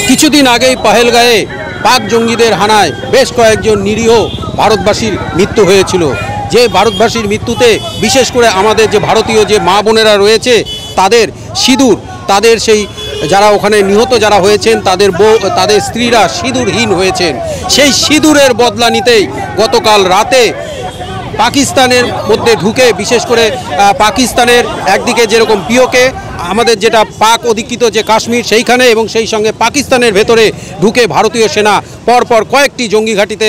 কিছুদিন আগেই পহেলগাঁয়ে পাক জঙ্গিদের হানায় বেশ কয়েকজন নিরীহ ভারতবাসীর মৃত্যু হয়েছিল। যে ভারতবাসীর মৃত্যুতে বিশেষ করে আমাদের যে ভারতীয় যে মা বোনেরা রয়েছে তাদের সিঁদুর, তাদের সেই যারা ওখানে নিহত যারা হয়েছেন তাদের স্ত্রীরা সিঁদুরহীন হয়েছেন। সেই সিঁদুরের বদলা নিতেই গতকাল রাতে পাকিস্তানের মধ্যে ঢুকে বিশেষ করে পাকিস্তানের একদিকে যেরকম পিওকে আমাদের যেটা পাক অধিকৃত যে কাশ্মীর সেইখানে এবং সেই সঙ্গে পাকিস্তানের ভেতরে ঢুকে ভারতীয় সেনা পরপর কয়েকটি জঙ্গি ঘাঁটিতে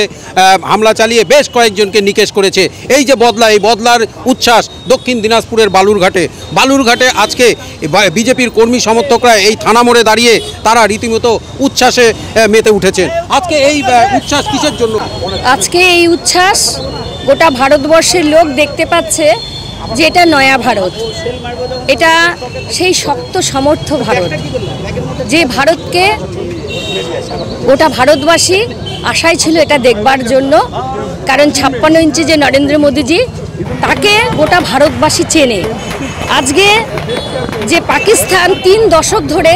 হামলা চালিয়ে বেশ কয়েকজনকে নিকেশ করেছে। এই যে বদলা, এই বদলার উচ্ছ্বাস দক্ষিণ দিনাজপুরের বালুরঘাটে আজকে বিজেপির কর্মী সমর্থকরা এই থানা মোড়ে দাঁড়িয়ে তারা রীতিমতো উচ্ছ্বাসে মেতে উঠেছেন। আজকে এই উচ্ছ্বাস কিসের জন্য? আজকে এই উচ্ছ্বাস গোটা ভারতবর্ষের লোক দেখতে পাচ্ছে যে এটা নয়া ভারত, এটা সেই শক্ত সমর্থ ভারত, যে ভারতকে গোটা ভারতবাসী আশায় ছিল এটা দেখবার জন্য। কারণ 56 ইঞ্চি যে নরেন্দ্র মোদীজি, তাকে গোটা ভারতবাসী চেনে। আজকে যে পাকিস্তান 3 দশক ধরে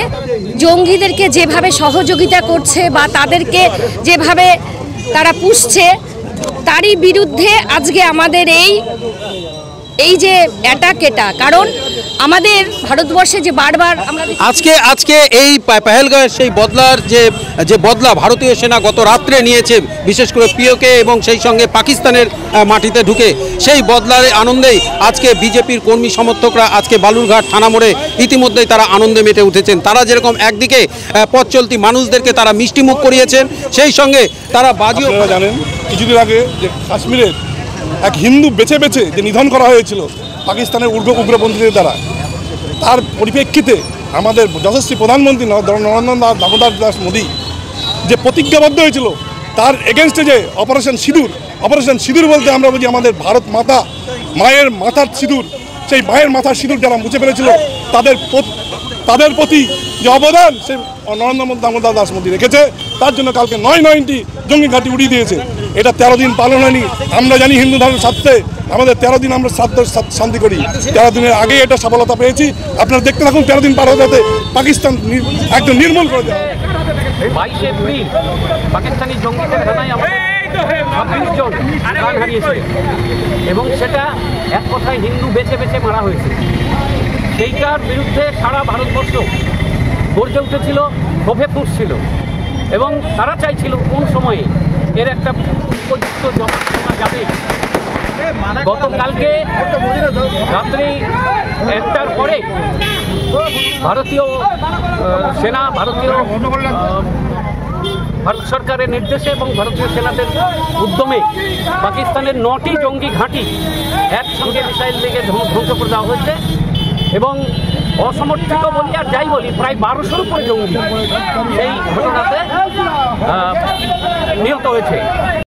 জঙ্গিদেরকে যেভাবে সহযোগিতা করছে বা তাদেরকে যেভাবে তারা পুষছে, তারই বিরুদ্ধে আজকে আমাদের এই যে এটা কারণ আমাদের ভারতবর্ষে যে বারবার আজকে এই পহেলগাঁয়ের সেই বদলার যে বদলা ভারতীয় সেনা গত রাত্রে নিয়েছে, বিশেষ করে পিওকে এবং সেই সঙ্গে পাকিস্তানের মাটিতে ঢুকে, সেই বদলার আনন্দেই আজকে বিজেপির কর্মী সমর্থকরা আজকে বালুরঘাট থানা মোড়ে ইতিমধ্যেই তারা আনন্দে মেতে উঠেছেন। তারা যেরকম একদিকে পথ চলতি মানুষদেরকে তারা মিষ্টিমুখ করিয়েছেন, সেই সঙ্গে তারা বাজিও জানেন কিছুদিন আগে যে কাশ্মীরের এক হিন্দু বেছে বেছে যে নিধন করা হয়েছিল পাকিস্তানের উগ্রপন্থীদের দ্বারা, তার পরিপ্রেক্ষিতে আমাদের যশস্বী প্রধানমন্ত্রী নরেন্দ্র দামোদর দাস মোদী যে প্রতিজ্ঞাবদ্ধ হয়েছিল, তার এগেনস্টে যে অপারেশন সিঁদুর বলতে আমরা বুঝি আমাদের ভারত মাতা মায়ের মাথার সিঁদুর, সেই মায়ের মাথার সিঁদুর যারা মুছে ফেলেছিল তাদের প্রতি যে অবদান সেই নরেন্দ্র দামোদর দাস মোদী রেখেছে। তার জন্য কালকে 9টি জঙ্গি ঘাঁটি উড়িয়ে দিয়েছে। এটা 13 দিন পালন হয়নি। আমরা জানি হিন্দু ধর্মের স্বার্থে আমাদের 13 দিন আমরা শান্তি করি। 13 দিনের আগে এটা সফলতা পেয়েছি। আপনারা দেখতে থাকুন, 13 দিন পার হতে হতে পাকিস্তান একদম নির্মূল করে দেওয়া। 22 এপ্রিল পাকিস্তানি জঙ্গিদের হানায় আমাদের 26 জন প্রাণ হারিয়েছে এবং সেটা এক কথায় হিন্দু বেছে বেছে মারা হয়েছে। সেইটার বিরুদ্ধে সারা ভারতবর্ষ গর্জে উঠেছিল, ক্ষোভে ফুঁসছিল এবং তারা চাইছিল কোন সময়ে এর একটা উপযুক্ত জবাব দেওয়া যাবে। গতকালকে রাত্রি 1টার পরে ভারতীয় সেনা ভারত সরকারের নির্দেশে এবং ভারতীয় সেনাদের উদ্যমে পাকিস্তানের 9টি জঙ্গি ঘাঁটি একসঙ্গে মিসাইল থেকে ধ্বংস করে দেওয়া হয়েছে এবং অসমর্থিত বলি আর যাই বলি প্রায় 1200-র উপরে জঙ্গি সেই ঘটনাতে নিহত হয়েছে।